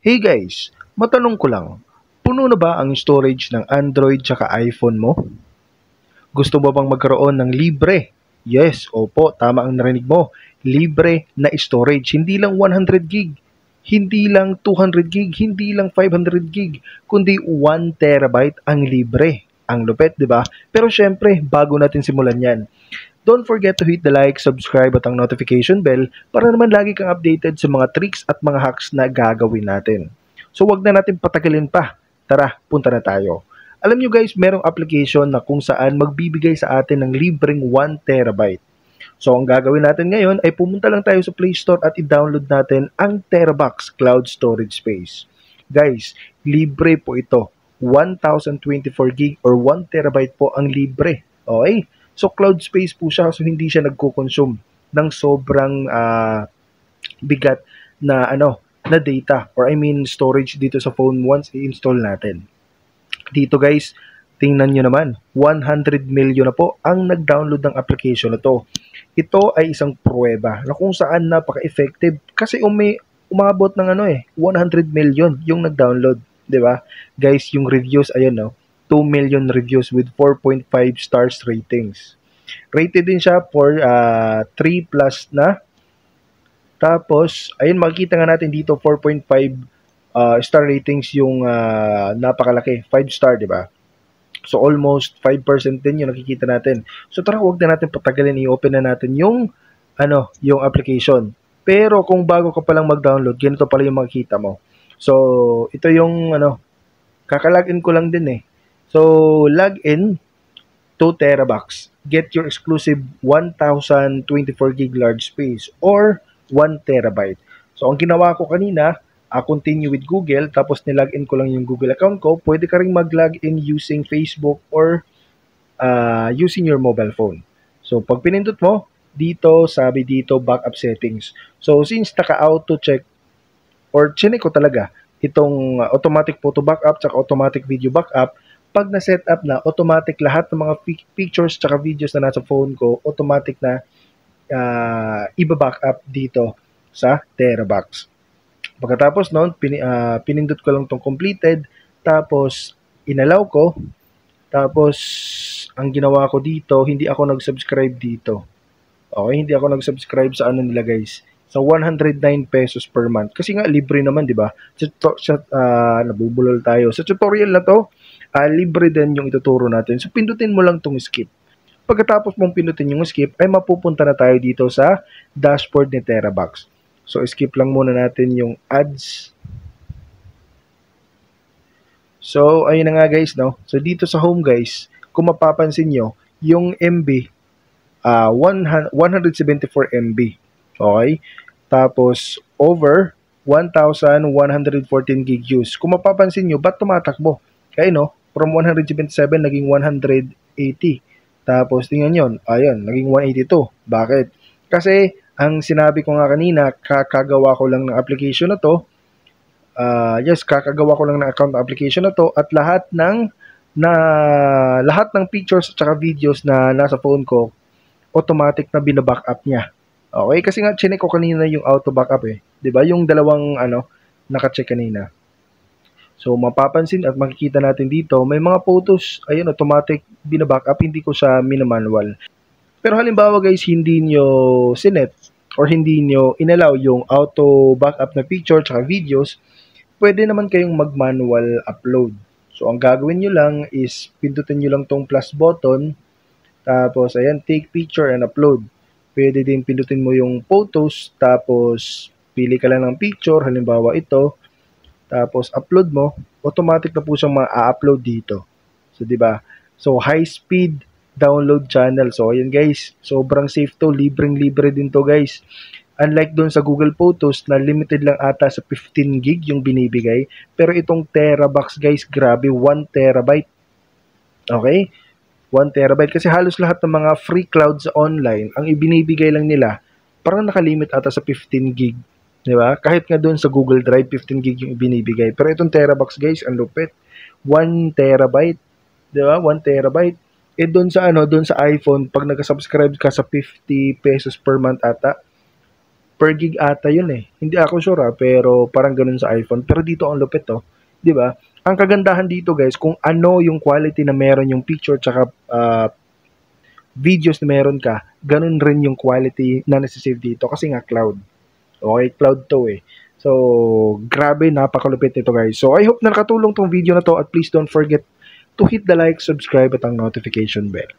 Hey guys, matanong ko lang, puno na ba ang storage ng Android tsaka iPhone mo? Gusto mo bang magkaroon ng libre? Yes, opo, tama ang narinig mo. Libre na storage, hindi lang 100 gig, hindi lang 200 gig, hindi lang 500 gig, kundi 1 terabyte ang libre. Ang lupet, di ba? Pero syempre, bago natin simulan yan, don't forget to hit the like, subscribe at ang notification bell para naman lagi kang updated sa mga tricks at mga hacks na gagawin natin. So wag na natin patagalin pa. Tara, punta na tayo. Alam nyo guys, merong application na kung saan magbibigay sa atin ng libreng 1 terabyte. So ang gagawin natin ngayon ay pumunta lang tayo sa Play Store at i-download natin ang Terabox Cloud Storage Space. Guys, libre po ito. 1024 gig or 1 terabyte po ang libre. Okay? So cloud space po siya, so hindi siya nagko-consume ng sobrang bigat na na data or I mean storage dito sa phone once i-install natin. Dito guys, tingnan nyo naman, 100 million na po ang nag-download ng application na to. Ito ay isang pruweba na kung saan napaka-effective kasi umabot ng 100 million yung nag-download, 'di ba? Guys, yung reviews ayan 2 million reviews with 4.5 stars ratings. Rated din siya for 3 plus na. Tapos, ayun makikita nga natin dito 4.5 star ratings yung napakalaki, 5 star, 'di ba? So almost 5% din yung nakikita natin. So tara, wag na natin patagalin, i-open na natin yung yung application. Pero kung bago ka pa lang mag-download, ganito pala yung makikita mo. So ito yung kakalagin ko lang din eh. So login to Terabox. Get your exclusive 1024 gig large space or 1 terabyte. So ang ginawa ko kanina, continue with Google, tapos nilagin ko lang yung Google account ko. Pwede ka rin mag-login using Facebook or using your mobile phone. So pag pinindot mo, dito sabi dito backup settings. So since naka-auto check or chinek ko talaga itong automatic photo backup at automatic video backup, pag na-set up na, automatic lahat ng mga pictures at videos na nasa phone ko, automatic na iba-backup dito sa Terabox. Pagkatapos noon, pinindot ko lang itong completed, tapos inalaw ko, tapos ang ginawa ko dito, hindi ako nag-subscribe dito. Okay, hindi ako nag-subscribe sa nila guys. Sa 109 pesos per month. Kasi nga libre naman, 'di ba? Nabubulol tayo. Sa tutorial na 'to, libre din yung ituturo natin. So pindutin mo lang tong skip. Pagkatapos mong pindutin yung skip, ay mapupunta na tayo dito sa dashboard ni Terabox. So skip lang muna natin yung ads. So ayun na nga guys, no. So dito sa home guys, kung mapapansin nyo, yung MB 174 MB. Okay? Tapos, over 1,114 gig use. Kung mapapansin nyo, ba't tumatakbo? Kaya from 177 naging 180. Tapos, tingnan nyo, ayun, naging 182. Bakit? Kasi, ang sinabi ko nga kanina, kakagawa ko lang ng application na to. Kakagawa ko lang ng account application na to at lahat ng pictures at saka videos na nasa phone ko, automatic na bina-backup niya. Okay, kasi nga chinek ko kanina yung auto backup eh. 'Di ba? Yung dalawang naka-check kanina. So mapapansin at makikita natin dito, may mga photos, ayun, automatic bina-backup, hindi ko siya minamanual. Pero halimbawa guys, hindi nyo sinet or hindi nyo inallow yung auto backup na picture at videos, pwede naman kayong mag-manual upload. So ang gagawin nyo lang is pindutin nyo lang tong plus button, tapos ayan, take picture and upload. Pwede din pindutin mo yung photos, tapos pili ka lang ng picture, halimbawa ito, tapos upload mo, automatic na po siyang ma-upload dito. So, di ba? So, high speed download channel. So, ayan guys, sobrang safe to, libreng-libre din to guys. Unlike doon sa Google Photos na limited lang ata sa 15 gig yung binibigay, pero itong Terabox guys, grabe, 1 terabyte. Okay? 1 terabyte kasi halos lahat ng mga free clouds online, ang ibinibigay lang nila, parang nakalimit ata sa 15 gig. Di ba? Kahit nga doon sa Google Drive, 15 gig yung ibinibigay. Pero itong Terabox guys, ang lupit. 1 terabyte. Di ba? 1 terabyte. Doon sa doon sa iPhone, pag nag-subscribe ka sa 50 pesos per month ata, per gig ata yun eh. Hindi ako sure pero parang ganun sa iPhone. Pero dito ang lupit oh. 'Di ba? Ang kagandahan dito guys, kung ano yung quality na meron yung picture tsaka videos na meron ka, ganun rin yung quality na nasa-save dito kasi nga cloud. Okay, cloud to eh. So, grabe, napakalupit nito guys. So, I hope na nakatulong tong video na to at please don't forget to hit the like, subscribe at ang notification bell.